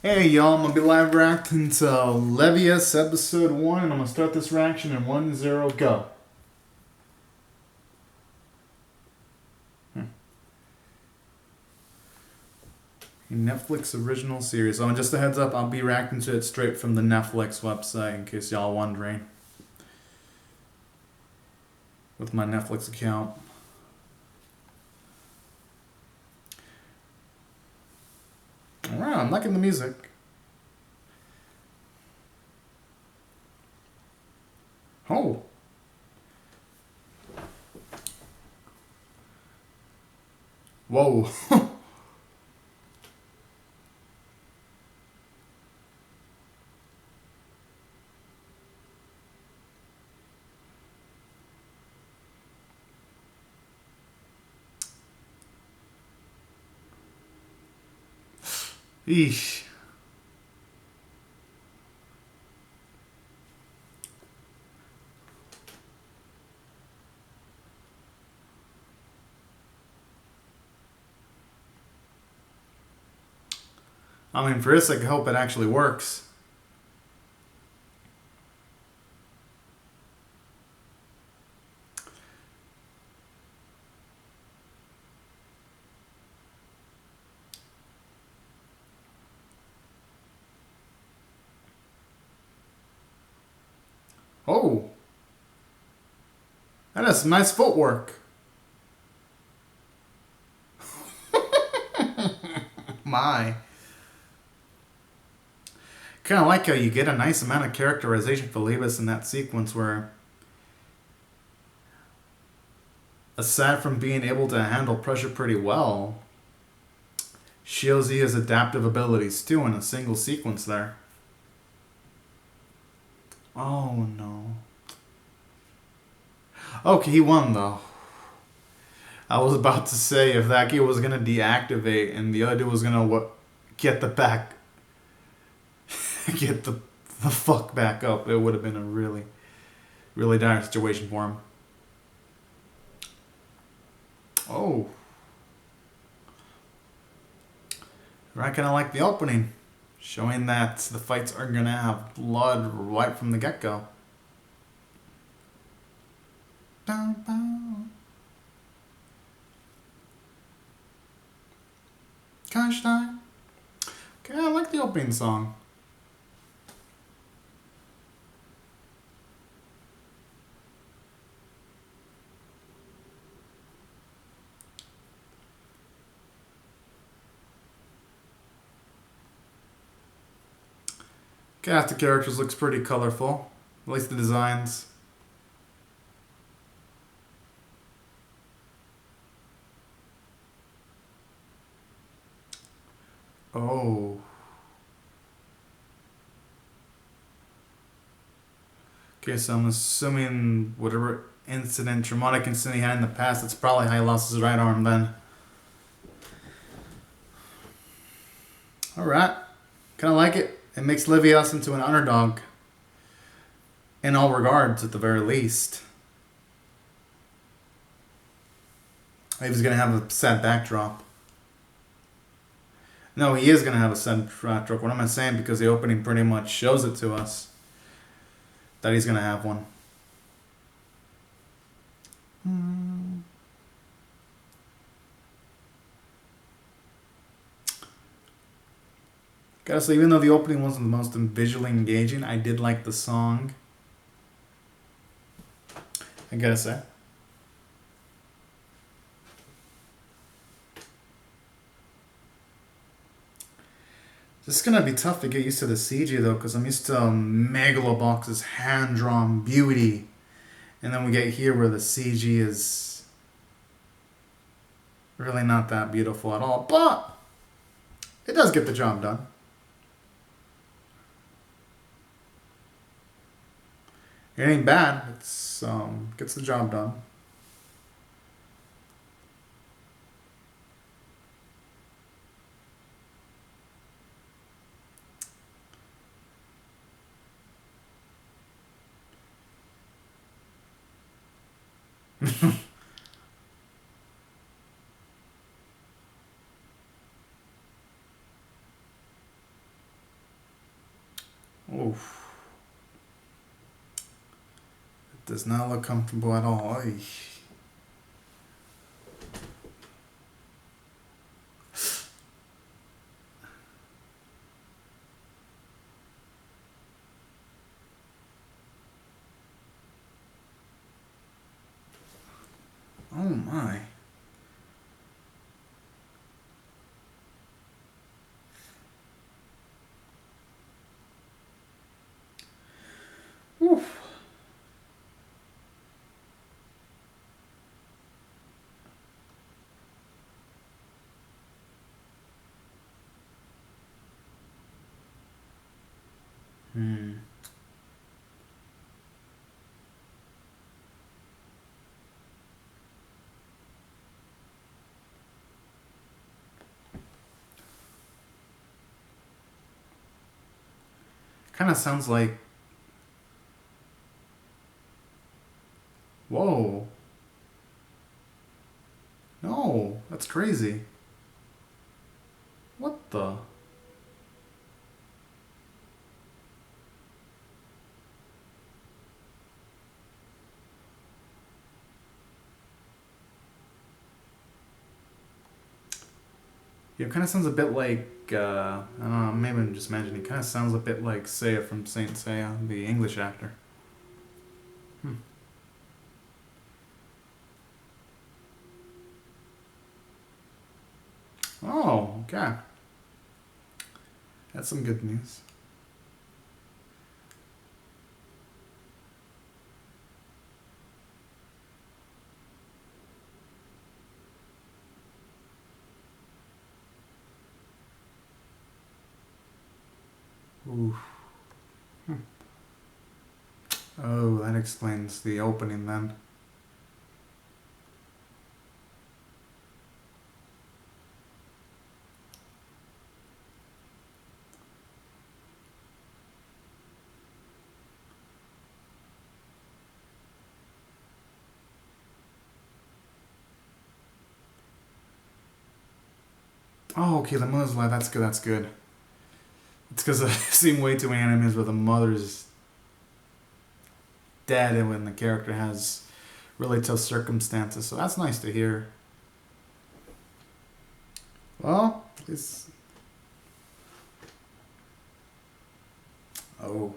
Hey y'all, I'm gonna be live reacting to Levius episode 1, and I'm gonna start this reaction in 1-0, go. Netflix original series. So just a heads up, I'll be reacting to it straight from the Netflix website in case y'all wondering. With my Netflix account. Alright, I'm liking the music. Oh. Whoa. Eesh. I mean, for this, I hope it actually works. Oh. That is some nice footwork. My. Kind of like how you get a nice amount of characterization for Levius in that sequence where, aside from being able to handle pressure pretty well, shows he has adaptive abilities too in a single sequence there. Oh no. Okay, he won though. I was about to say if that key was gonna deactivate and the other dude was gonna get the back, get the fuck back up, it would have been a really, really dire situation for him. Oh. I kind of like the opening, showing that the fights are gonna have blood right from the get-go. Gosh darn. Okay, I like the opening song. Cast of characters looks pretty colorful, at least the designs. Oh. Okay, so I'm assuming whatever traumatic incident he had in the past, it's probably how he lost his right arm then. Alright. Kinda like it. It makes Levius into an underdog. In all regards, at the very least. He was going to have a sad backdrop. No, he is going to have a sad backdrop. What am I saying? Because the opening pretty much shows it to us. That he's going to have one. Gotta say, even though the opening wasn't the most visually engaging, I did like the song. I gotta say. This is gonna be tough to get used to the CG though, because I'm used to Megalobox's hand-drawn beauty. And then we get here where the CG is really not that beautiful at all. But it does get the job done. It ain't bad. It's gets the job done. Oof. It does not look comfortable at all. Oy. Oh my. Oof. Hmm. Kind of sounds like. Whoa. No, that's crazy. What the? Yeah, it kind of sounds a bit like. I don't know, maybe I'm just imagining. It kind of sounds a bit like Seiya from Saint Seiya, the English actor. Hmm. Oh, okay. That's some good news. Ooh. Oh, that explains the opening then. Oh, okay, the mother's alive. That's good. That's good. It's because I've seen way too many animes where the mother's dead and when the character has really tough circumstances. So that's nice to hear. Well, it's. Oh.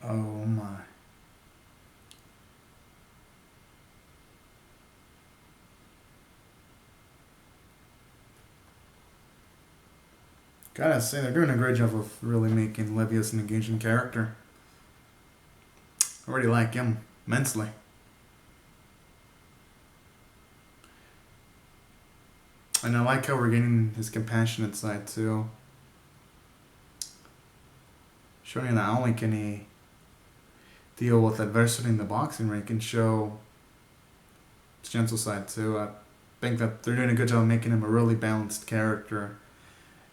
Oh my. Gotta say, they're doing a great job of really making Levius an engaging character. I already like him immensely. And I like how we're getting his compassionate side too. Showing not only can he deal with adversity in the boxing ring, he can show his gentle side too. I think that they're doing a good job of making him a really balanced character.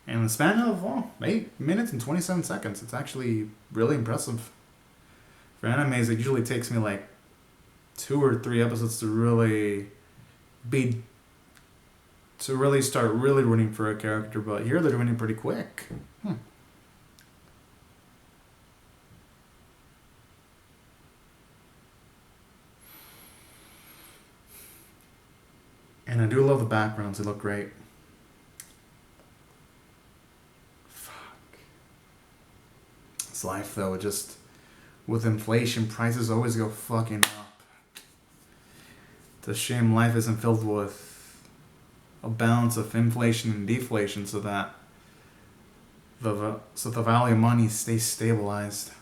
And in the span of 8 minutes and 27 seconds, it's actually really impressive. For animes, it usually takes me like 2 or 3 episodes to be really start really rooting for a character, but here they're doing it pretty quick. And I do love the backgrounds, they look great. Fuck. It's life though, it just with inflation, prices always go fucking up. It's a shame life isn't filled with a balance of inflation and deflation so that the value of money stays stabilized.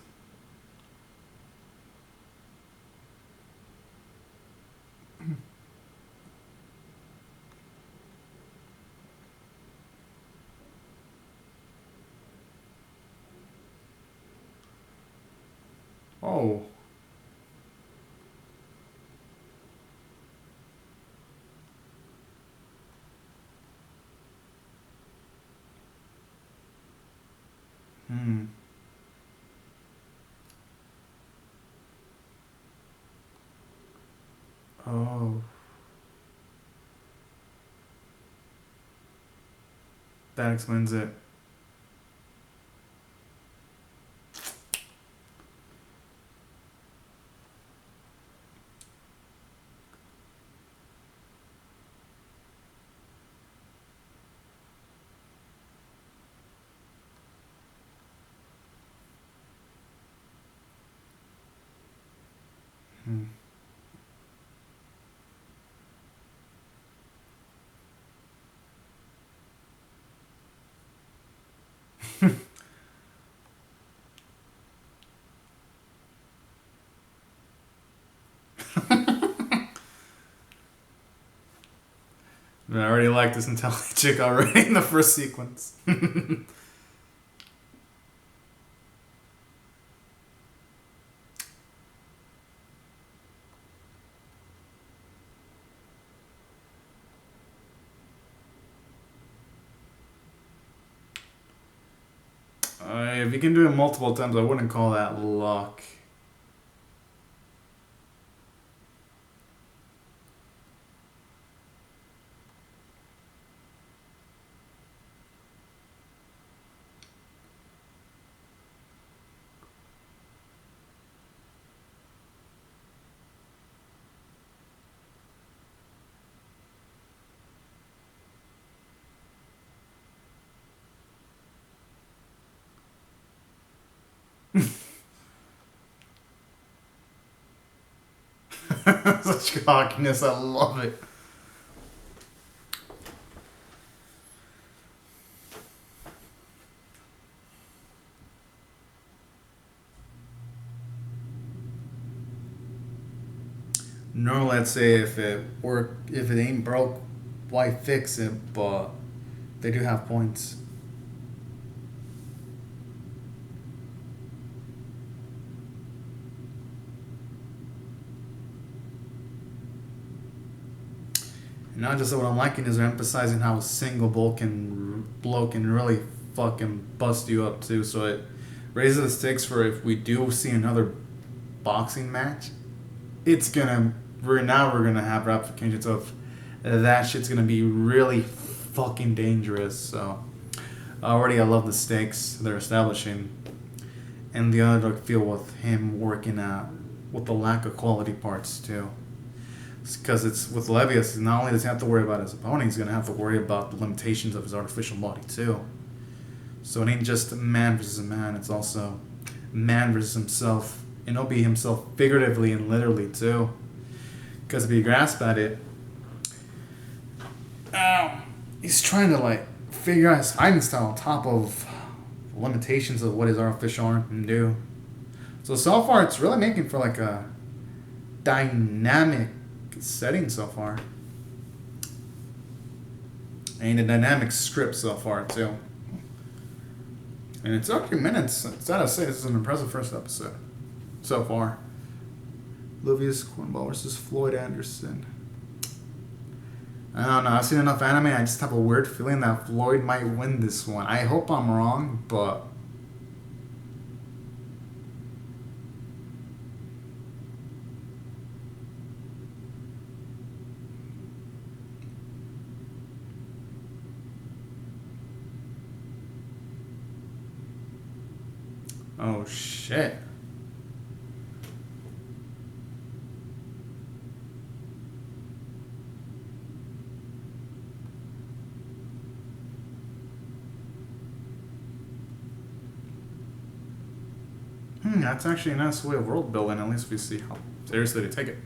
Oh. Hmm. Oh. That explains it. Hmm. I already like this intelligent chick already in the first sequence. If you can do it multiple times, I wouldn't call that luck. Such cockiness, I love it. No, let's say if it ain't broke, why fix it? But they do have points. And not just that what I'm liking is they're emphasizing how a single blow can really fucking bust you up too. So it raises the stakes for if we do see another boxing match, it's gonna we're gonna have ramifications of that shit's gonna be really fucking dangerous. So already I love the stakes they're establishing, and the underdog feel with him working out with the lack of quality parts too. Because it's with Levius, not only does he have to worry about his opponent, he's gonna have to worry about the limitations of his artificial body too. So it ain't just man versus man; it's also man versus himself, and he'll be himself figuratively and literally too. Because if you grasp at it, he's trying to like figure out his fighting style on top of limitations of what his artificial arm can do. So far, it's really making for like a dynamic setting so far. And a dynamic script so far, too. And it's 30 minutes. It's gotta say, this is an impressive first episode so far. Levius Cornball versus Floyd Anderson. I don't know. I've seen enough anime. I just have a weird feeling that Floyd might win this one. I hope I'm wrong, but. Oh shit. That's actually a nice way of world building. At least we see how seriously they take it.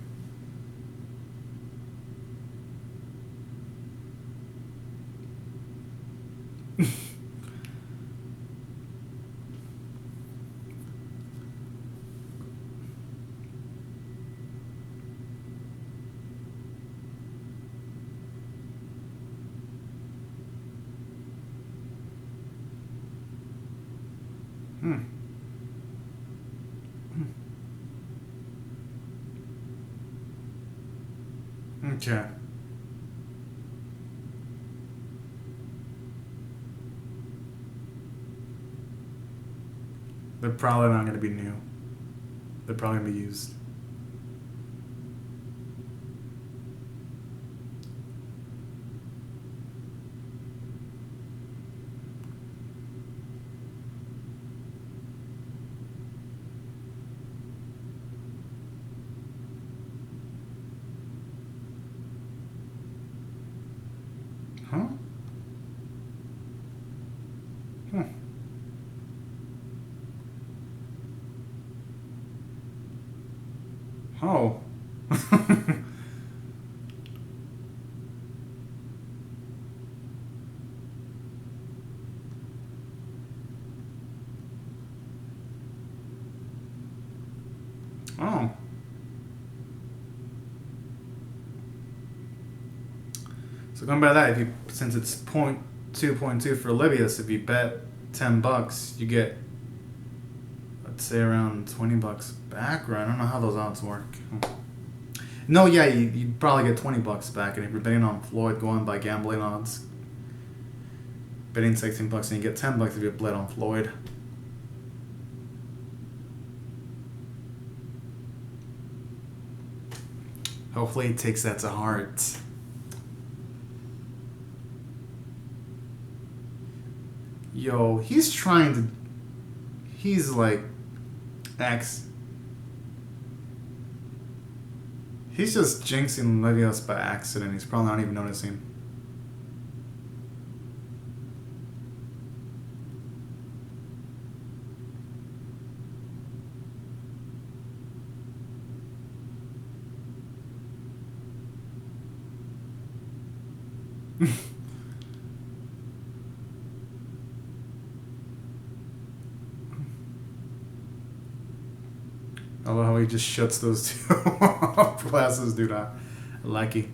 Hmm. Okay. They're probably not going to be new. They're probably going to be used. Huh? Huh. Oh. Oh. So going by that, if you since it's point two for Levius, if you bet $10, you get, let's say, around $20 back. Or I don't know how those odds work. No, yeah, you'd probably get $20 back, and if you're betting on Floyd, going by gambling odds, betting $16 and you get $10 if you bet on Floyd. Hopefully he takes that to heart. Yo, he's trying to... He's like... He's just jinxing Levius by accident. He's probably not even noticing. I love how he just shuts those two glasses, dude. I like it.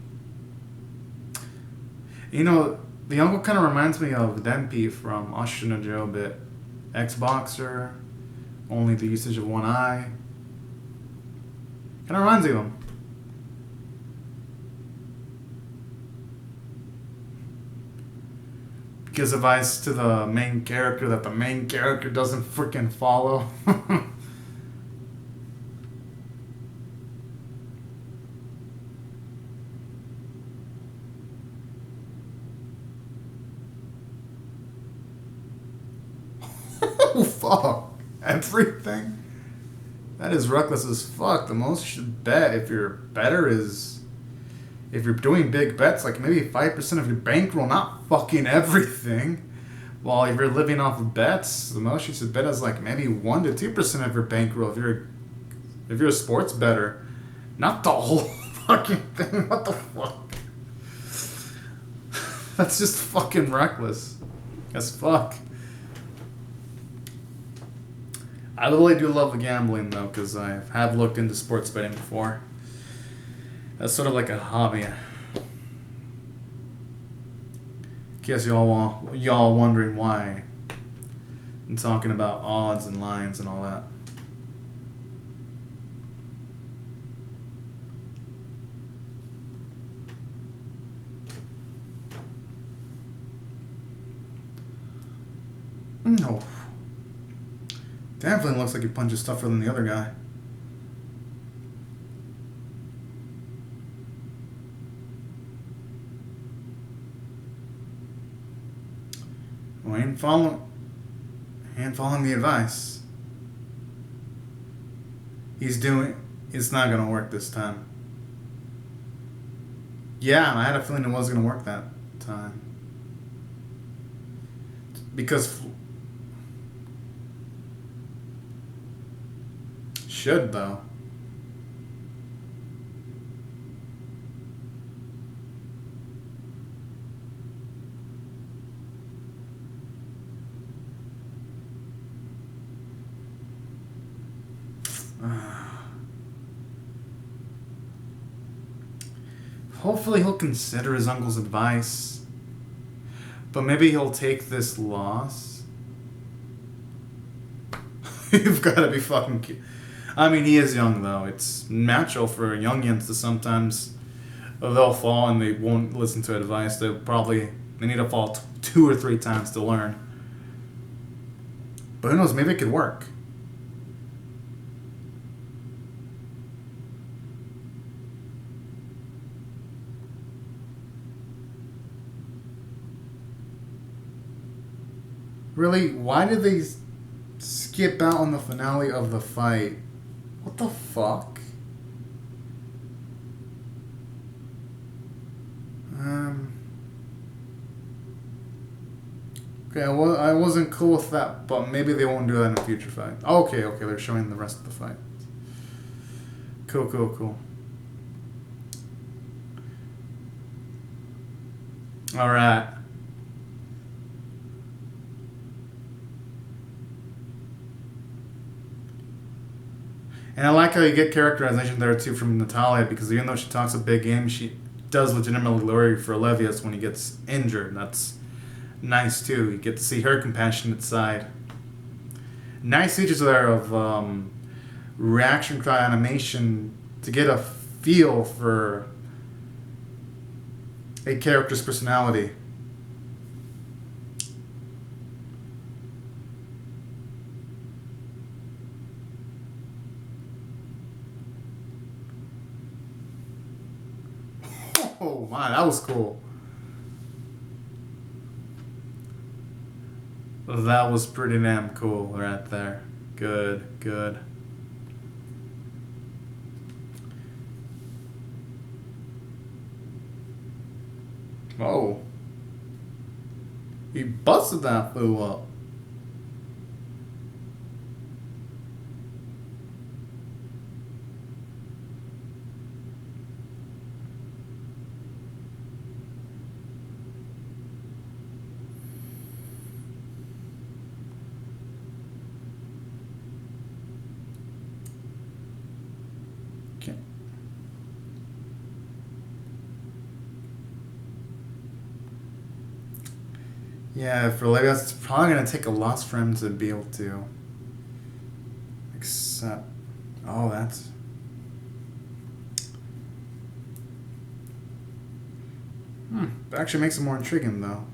You know, the uncle kind of reminds me of Dempy from Ashina Joe a bit. Ex-boxer, only the usage of one eye. Kind of reminds me of him. Gives advice to the main character that the main character doesn't freaking follow. Oh, fuck. Everything? That is reckless as fuck. The most you should bet if you're better is... If you're doing big bets, like maybe 5% of your bankroll, not fucking everything. While if you're living off of bets, the most you should bet is like maybe 1 to 2% of your bankroll if you're a sports bettor. Not the whole fucking thing. What the fuck? That's just fucking reckless as fuck. I really do love the gambling though, because I have looked into sports betting before. That's sort of like a hobby. In case y'all wondering why I'm talking about odds and lines and all that. No. Definitely looks like he punches tougher than the other guy. Well, he ain't following the advice. It's not gonna work this time. Yeah, I had a feeling it wasn't gonna work that time. Because should though. Hopefully he'll consider his uncle's advice. But maybe he'll take this loss. You've got to be fucking... I mean, he is young, though. It's natural for youngins to sometimes... They'll fall and they won't listen to advice. They need to fall 2 or 3 times to learn. But who knows? Maybe it could work. Really? Why did they skip out on the finale of the fight? What the fuck? Okay, well, I wasn't cool with that, but maybe they won't do that in a future fight. Okay, they're showing the rest of the fight. Cool. Alright. And I like how you get characterization there too from Natalia, because even though she talks a big game, she does legitimately worry for Levius when he gets injured. That's nice too. You get to see her compassionate side. Nice features there of reaction cry animation to get a feel for a character's personality. Oh my, that was cool. That was pretty damn cool right there. Good. Oh. He busted that fool up. Okay. Yeah, for Levius, it's probably going to take a loss for him to be able to accept. Oh, that's. That actually makes it more intriguing, though.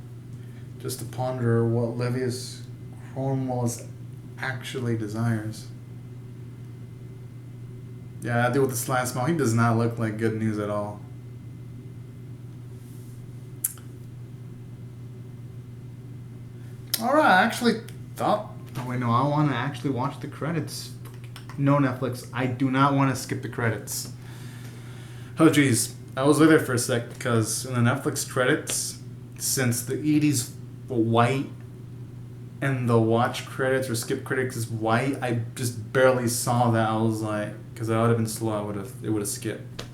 Just to ponder what Levius Cromwell's actually desires. Yeah, I deal with the sly smile. He does not look like good news at all. Alright, I actually thought. Oh, wait, no, I want to actually watch the credits. No, Netflix, I do not want to skip the credits. Oh, geez. I was with it for a sec because in the Netflix credits, since the ED's white and the watch credits or skip credits is white, I just barely saw that. I was like, because I would have been slow, it would have skipped.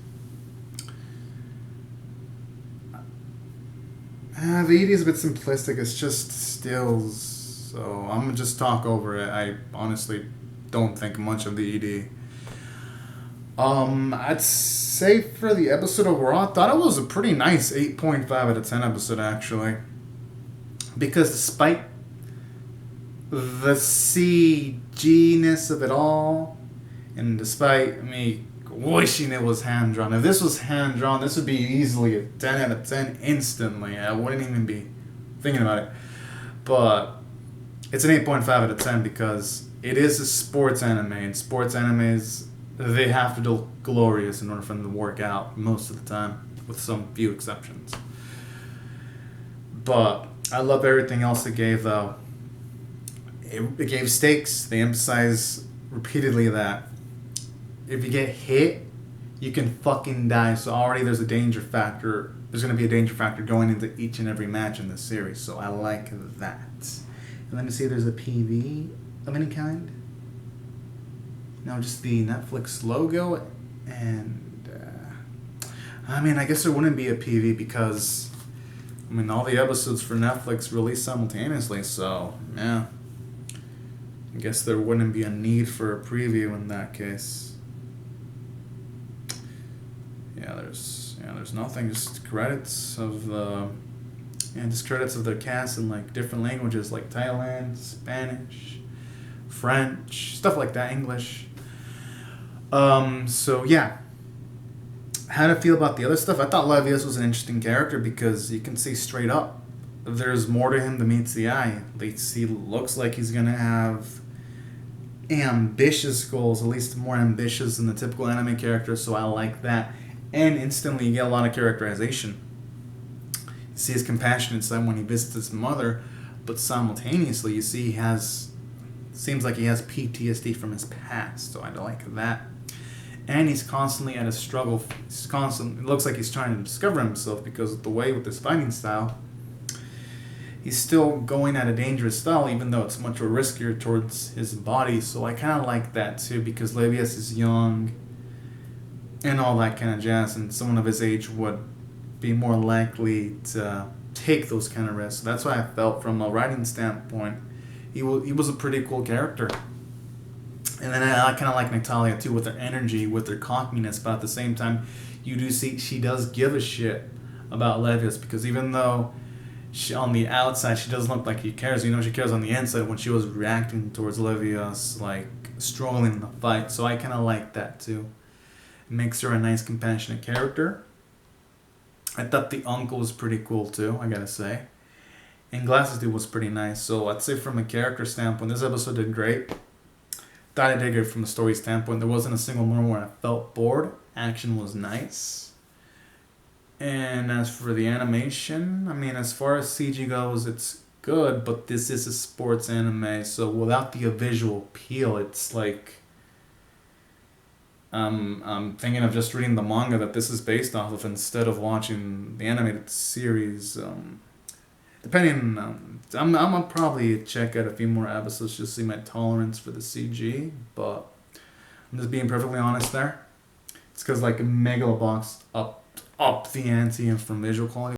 The ED is a bit simplistic. It's just stills, so I'm gonna just talk over it. I honestly don't think much of the ED. I'd say for the episode overall, I thought it was a pretty nice 8.5 out of 10 episode, actually. Because despite the CG-ness of it all, and despite me wishing it was hand-drawn, if this was hand-drawn, this would be easily a 10 out of 10 instantly. I wouldn't even be thinking about it. But it's an 8.5 out of 10 because it is a sports anime, and sports animes, they have to do glorious in order for them to work out most of the time, with some few exceptions. But I love everything else it gave, though. It gave stakes. They emphasize repeatedly that if you get hit, you can fucking die. So already there's a danger factor. There's going to be a danger factor going into each and every match in this series. So I like that. And let me see if there's a PV of any kind. No, just the Netflix logo, and I mean, I guess there wouldn't be a PV because, I mean, all the episodes for Netflix release simultaneously, so yeah, I guess there wouldn't be a need for a preview in that case. Yeah, there's nothing, just credits of the, just credits of their cast in like different languages like Thailand, Spanish, French, stuff like that, English. So yeah. How to feel about the other stuff? I thought Levius was an interesting character because you can see straight up there's more to him than meets the eye. At least he looks like he's gonna have ambitious goals, at least more ambitious than the typical anime character, so I like that. And instantly you get a lot of characterization. You see his compassionate side when he visits his mother, but simultaneously you see seems like he has PTSD from his past, so I like that. And he's constantly at a struggle. It looks like he's trying to discover himself because of the way with his fighting style. he's still going at a dangerous style, even though it's much more riskier towards his body. So I kind of like that too, because Levius is young and all that kind of jazz, and someone of his age would be more likely to take those kind of risks. So that's why I felt, from a writing standpoint, he was a pretty cool character. And then I kind of like Natalia too, with her energy, with her cockiness, but at the same time, you do see she does give a shit about Levius, because even though on the outside she doesn't look like she cares, she cares on the inside when she was reacting towards Levius, like struggling in the fight. So I kind of like that too. It makes her a nice, compassionate character. I thought the uncle was pretty cool too, I gotta say. And Glasses Dude was pretty nice. So I'd say from a character standpoint, this episode did great. Thought I did great from the story standpoint. There wasn't a single moment where I felt bored. Action was nice. And as for the animation, I mean, as far as CG goes, it's good, but this is a sports anime, so without the visual appeal, it's like I'm thinking of just reading the manga that this is based off of instead of watching the animated series. Depending, I'm gonna probably check out a few more episodes just to see my tolerance for the CG, but I'm just being perfectly honest there. It's because like Megalobox up the ante and from visual quality.